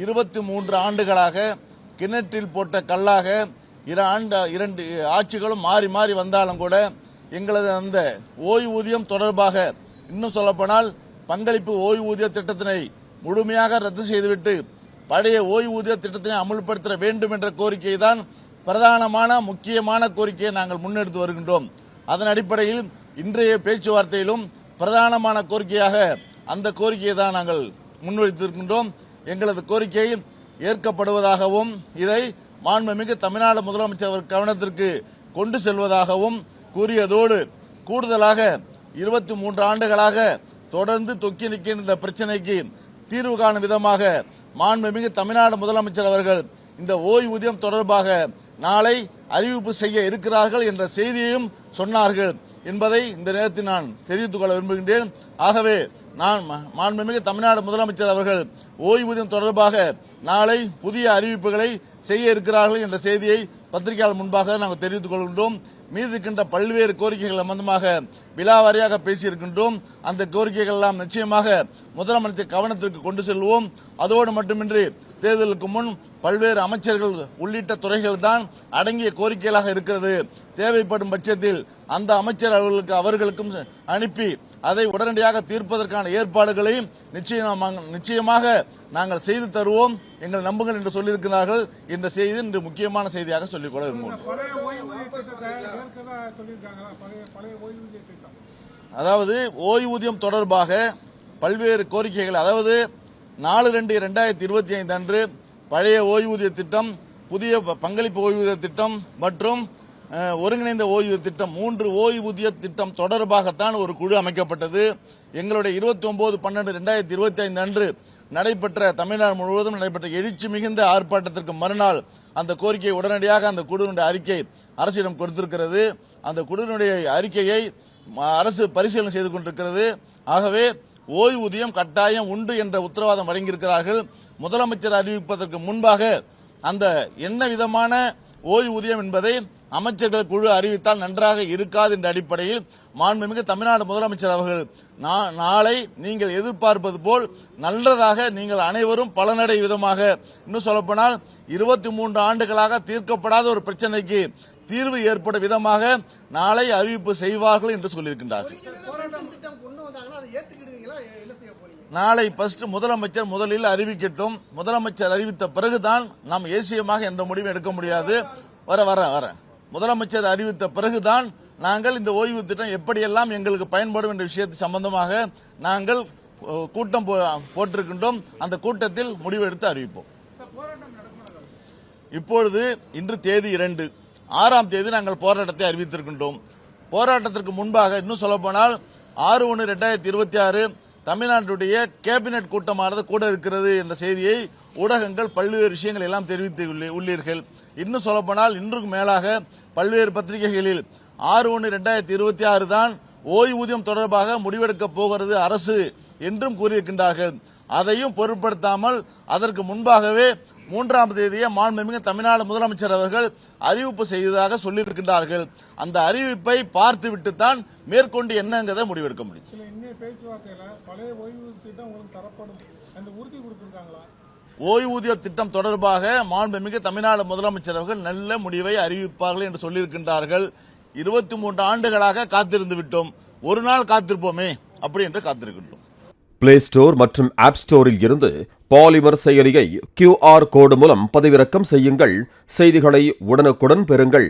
23 ஆண்டுகளாக கிணற்றில் போட்ட கல்லாக 2 ஆட்சிகளும் மாறி மாறி வந்தாலும் கூட எங்களது அந்த ஓய்வூதியம் தொடர்பாக இன்னும் சொல்லப்போனால் பங்களிப்பு ஓய்வூதிய திட்டத்தினை முழுமையாக ரத்து செய்துவிட்டு பழைய ஓய்வூதிய திட்டத்தினை அமல்படுத்த வேண்டும் என்ற கோரிக்கை தான் பிரதானமான முக்கியமான கோரிக்கையை நாங்கள் முன்னெடுத்து வருகின்றோம். அதன் அடிப்படையில் இன்றைய பேச்சுவார்த்தையிலும் பிரதானமான கோரிக்கையாக அந்த கோரிக்கையை தான் நாங்கள் முன்வைத்திருக்கின்றோம். எங்களது கோரிக்கை ஏற்கப்படுவதாகவும் இதை மாண்புமிகு தமிழ்நாடு முதலமைச்சர் கவனத்திற்கு கொண்டு செல்வதாகவும் கூறியதோடு கூடுதலாக 23 ஆண்டுகளாக தொடர்ந்து தொக்கி நிற்கின்ற இந்த பிரச்சினைக்கு தீர்வு காணும் விதமாக மாண்புமிகு தமிழ்நாடு முதலமைச்சர் அவர்கள் இந்த ஓய்வூதியம் தொடர்பாக நாளை அறிவிப்பு செய்ய இருக்கிறார்கள் என்ற செய்தியையும் சொன்னார்கள் என்பதை இந்த நேரத்தில் நான் தெரிவித்துக் கொள்ள விரும்புகின்றேன். ஆகவே நான் மாண்புமிகு தமிழ்நாடு முதலமைச்சர் அவர்கள் ஓய்வூதியம் தொடர்பாக நாளை புதிய அறிவிப்புகளை செய்ய இருக்கிறார்கள் என்ற செய்தியை பத்திரிகையாளர் முன்பாக நாங்கள் தெரிவித்துக் கொள்கின்றோம். மீது இருக்கின்ற பல்வேறு கோரிக்கைகள் சம்பந்தமாக விலாவாரியாக பேசியிருக்கின்றோம். அந்த கோரிக்கைகள் எல்லாம் நிச்சயமாக முதலமைச்சர் கவனத்திற்கு கொண்டு செல்வோம். அதோடு மட்டுமின்றி தேர்தலுக்கு முன் பல்வேறு அமைச்சர்கள் உள்ளிட்ட துறைகள் தான் அடங்கிய கோரிக்கைகளாக இருக்கிறது. தேவைப்படும் பட்சத்தில் அந்த அமைச்சர் அவர்களுக்கும் அனுப்பி அதை உடனடியாக தீர்ப்பதற்கான ஏற்பாடுகளையும் நிச்சயமாக நாங்கள் செய்து தருவோம், எங்கள் நம்புங்கள் என்று சொல்லியிருக்கிறார்கள். இந்த செய்தி இன்று முக்கியமான செய்தியாக சொல்லிக்கொள்ள விரும்புகிறோம். அதாவது ஓய்வூதியம் தொடர்பாக பல்வேறு கோரிக்கைகள், அதாவது 4/2/2025 அன்று பழைய ஓய்வூதிய திட்டம், புதிய பங்களிப்பு ஓய்வூதிய திட்டம் மற்றும் ஒருங்கிணைந்த ஓய்வூதிய திட்டம் 3 ஓய்வூதிய திட்டம் தொடர்பாகத்தான் ஒரு குழு அமைக்கப்பட்டது. எங்களுடைய 29/12/2025 அன்று நடைபெற்ற தமிழ்நாடு முழுவதும் நடைபெற்ற எழுச்சி மிகுந்த ஆர்ப்பாட்டத்திற்கு மறுநாள் அந்த கோரிக்கையை உடனடியாக அந்த குழுவினுடைய அறிக்கை அரசிடம் கொடுத்திருக்கிறது. அந்த குழுவினுடைய அறிக்கையை அரசு பரிசீலனை செய்து கொண்டிருக்கிறது. ஆகவே ஓய்வூதியம் கட்டாயம் உண்டு என்ற உத்தரவாதம் வழங்கியிருக்கிறார்கள். முதலமைச்சர் அறிவிப்பதற்கு முன்பாக அந்த என்ன விதமான ஓய்வூதியம் என்பதை அமைச்சர்கள் குழு அறிவித்தால் நன்றாக இருக்காது என்ற அடிப்படையில் மாண்புமிகு தமிழ்நாடு முதலமைச்சர் அவர்கள் நாளை நீங்கள் எதிர்பார்ப்பது போல் நல்லதாக நீங்கள் அனைவரும் பலனடை விதமாக, இன்னும் சொல்லப்போனால் 23 ஆண்டுகளாக தீர்க்கப்படாத ஒரு பிரச்சனைக்கு தீர்வு ஏற்படும் விதமாக நாளை அறிவிப்பு செய்வார்கள் என்று சொல்லியிருக்கின்றார்கள். நாளை முதலமைச்சர் முதலில் அறிவிக்கட்டும். முதலமைச்சர் அறிவித்த பிறகுதான் நாம் ஏசியமாக எந்த முடிவும் எடுக்க முடியாது. வர முதலமைச்சர் அறிவித்த பிறகுதான் நாங்கள் இந்த ஓய்வு திட்டம் எப்படியெல்லாம் எங்களுக்கு பயன்படும் என்ற விஷயத்தை சம்பந்தமாக நாங்கள் கூட்டம் போட்டிருக்கின்றோம். அந்த கூட்டத்தில் முடிவெடுத்து அறிவிப்போம். இப்பொழுது இன்று தேதி 2, 6ஆம் தேதி நாங்கள் போராட்டத்தை அறிவித்திருக்கின்றோம். போராட்டத்திற்கு முன்பாக இன்னும் சொல்லப்போனால் 6/1/2026 தமிழ்நாட்டுடைய கேபினெட் கூட்டமானது கூட இருக்கிறது என்ற செய்தியை ஊடகங்கள் பல்வேறு விஷயங்கள் எல்லாம் தெரிவித்து உள்ளீர்கள். இன்னும் சொல்லப்போனால் இன்றுக்கு மேலாக பல்வேறு பத்திரிகைகளில் 6/1/2026 தான் ஓய்வூதியம் தொடர்பாக முடிவெடுக்கப் போகிறது அரசு என்றும் கூறியிருக்கின்றார்கள். அதையும் பொருட்படுத்தாமல் அதற்கு முன்பாகவே 3ஆம் தேதியே மாண்புமிகு தமிழ்நாடு முதலமைச்சர் அவர்கள் அறிவிப்பு செய்ததாக சொல்லியிருக்கின்றார்கள். அந்த அறிவிப்பை பார்த்துவிட்டுத்தான் மேற்கொண்டு என்னங்கிறதை முடிவெடுக்க முடியும். ஓய்வூதிய திட்டம் தொடர்பாக மாண்புமிகு தமிழ்நாடு முதலமைச்சர் அவர்கள் நல்ல முடிவை அறிவிப்பார்கள் என்று சொல்லியிருக்கின்றார்கள். 23 ஆண்டுகளாக காத்திருந்து விட்டோம், ஒரு நாள் காத்திருப்போமே அப்படி என்று காத்திருக்கின்றோம். பிளே ஸ்டோர் மற்றும் ஆப் ஸ்டோரில் இருந்து பாலிமர் செயலியை QR கோடு மூலம் பதிவிறக்கம் செய்யுங்கள். செய்திகளை உடனுக்குடன் பெறுங்கள்.